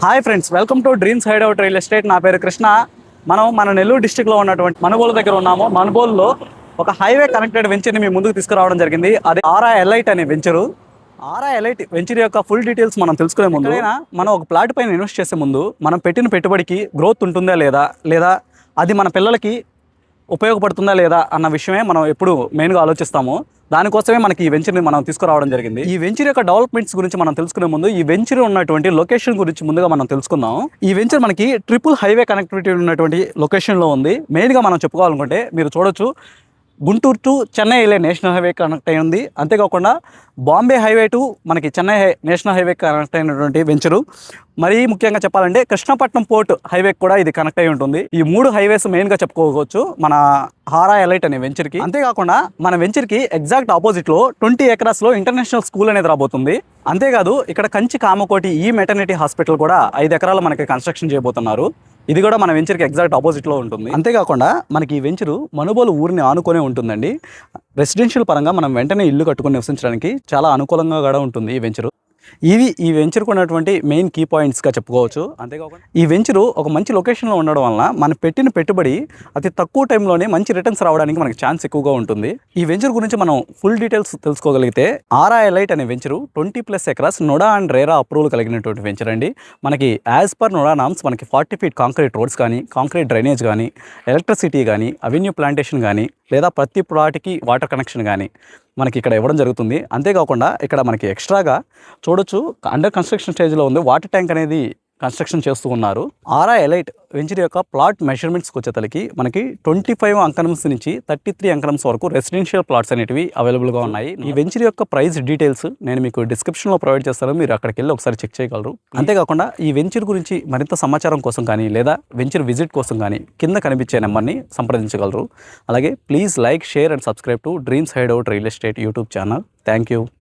Hi friends, welcome to dreams hideout real estate. నా పేరు కృష్ణ. మన నెల్లూరు డిస్టిక్లో ఉన్నటువంటి మనుబోలు దగ్గర ఉన్నాము. మనుబోలులో ఒక హైవే కనెక్టెడ్ వెంచర్ని మీ ముందుకు తీసుకురావడం జరిగింది. అది ఆర్ఐ ఎలైట్ అనే వెంచరు. ఆర్ఐ ఎలైట్ వెంచర్ యొక్క ఫుల్ డీటెయిల్స్ మనం తెలుసుకునే ముందు, మనం ఒక ప్లాట్ పైన ఇన్వెస్ట్ చేసే ముందు మనం పెట్టిన పెట్టుబడికి గ్రోత్ ఉంటుందా లేదా అది మన పిల్లలకి ఉపయోగపడుతుందా లేదా అన్న విషయమే మనం ఎప్పుడు మెయిన్గా ఆలోచిస్తాము. దానికోసమే మనకి ఈ వెంచర్ని మనం తీసుకురావడం జరిగింది. ఈ వెంచర్ యొక్క డెవలప్మెంట్స్ గురించి మనం తెలుసుకునే ముందు ఈ వెంచర్ ఉన్నటువంటి లొకేషన్ గురించి ముందుగా మనం తెలుసుకుందాం. ఈ వెంచర్ మనకి ట్రిపుల్ హైవే కనెక్టివిటీ ఉన్నటువంటి లొకేషన్లో ఉంది. మెయిన్గా మనం చెప్పుకోవాలనుకుంటే మీరు చూడొచ్చు, గుంటూరు టు చెన్నై వెళ్ళే నేషనల్ హైవే కనెక్ట్ అయి ఉంది. అంతేకాకుండా బాంబే హైవే టు మనకి చెన్నై నేషనల్ హైవే కనెక్ట్ అయినటువంటి వెంచరు. మరీ ముఖ్యంగా చెప్పాలంటే కృష్ణపట్నం పోర్ట్ హైవే కూడా ఇది కనెక్ట్ అయి ఉంటుంది. ఈ మూడు హైవేస్ మెయిన్గా చెప్పుకోవచ్చు మన ఆర్ఐ ఎలైట్ అనే వెంచర్కి. అంతేకాకుండా మన వెంచర్కి ఎగ్జాక్ట్ ఆపోజిట్లో 20 ఎకరాస్లో ఇంటర్నేషనల్ స్కూల్ అనేది రాబోతుంది. అంతేకాదు ఇక్కడ కంచి కామకోటి ఈ మెటర్నిటీ హాస్పిటల్ కూడా 5 ఎకరాలు మనకి కన్స్ట్రక్షన్ చేయబోతున్నారు. ఇది కూడా మన వెంచర్కి ఎగ్జాక్ట్ ఆపోజిట్లో ఉంటుంది. అంతేకాకుండా మనకి ఈ వెంచరు మనుబోలు ఊరిని ఆనుకొనే ఉంటుందండి. రెసిడెన్షియల్ పరంగా మనం వెంటనే ఇల్లు కట్టుకొని నివసించడానికి చాలా అనుకూలంగా కూడా ఉంటుంది ఈ వెంచరు. ఈ వెంచర్కు ఉన్నటువంటి మెయిన్ కీ పాయింట్స్గా చెప్పుకోవచ్చు. అంతేకాకుండా ఈ వెంచరు ఒక మంచి లొకేషన్లో ఉండడం వలన మనం పెట్టిన పెట్టుబడి అతి తక్కువ టైంలోనే మంచి రిటర్న్స్ రావడానికి మనకి ఛాన్స్ ఎక్కువగా ఉంటుంది. ఈ వెంచర్ గురించి మనం ఫుల్ డీటెయిల్స్ తెలుసుకోగలిగితే, ఆర్ఐ ఎలైట్ అనే venture 20+ acres NUDA and RERA approval కలిగినటువంటి వెంచర్ అండి. మనకి యాజ్ పర్ నోడా నామ్స్ మనకి 40 ఫీట్ కాంక్రీట్ రోడ్స్ కానీ, కాంక్రీట్ డ్రైనేజ్ కానీ, ఎలక్ట్రిసిటీ కానీ, అవెన్యూ ప్లాంటేషన్ కానీ, లేదా ప్రతి ప్లాట్కి వాటర్ కనెక్షన్ కానీ మనకి ఇక్కడ ఇవ్వడం జరుగుతుంది. అంతేకాకుండా ఇక్కడ మనకి ఎక్స్ట్రాగా చూడొచ్చు, అండర్ కన్స్ట్రక్షన్ స్టేజ్లో ఉంది వాటర్ ట్యాంక్ అనేది కన్స్ట్రక్షన్ చేస్తూ ఉన్నారు. ఆర్ఐ ఎలైట్ వెంచర్ యొక్క ప్లాట్ మెజర్మెంట్స్కి వచ్చేతలకి మనకి 25 అంకనమ్స్ నుంచి 33 అంకనమ్స్ వరకు రెసిడెన్షియల్ ప్లాట్స్ అనేటివి అవైలబుల్గా ఉన్నాయి. ఈ వెంచర్ యొక్క ప్రైస్ డీటెయిల్స్ నేను మీకు డిస్క్రిప్షన్లో ప్రొవైడ్ చేస్తాను, మీరు అక్కడికి వెళ్ళి ఒకసారి చెక్ చేయగలరు. అంతేకాకుండా ఈ వెంచర్ గురించి మరింత సమాచారం కోసం కానీ లేదా వెంచర్ విజిట్ కోసం కానీ కింద కనిపించే నెంబర్ని సంప్రదించగలరు. అలాగే please like, share and subscribe to dreams hideout real estate YouTube channel. Thank you.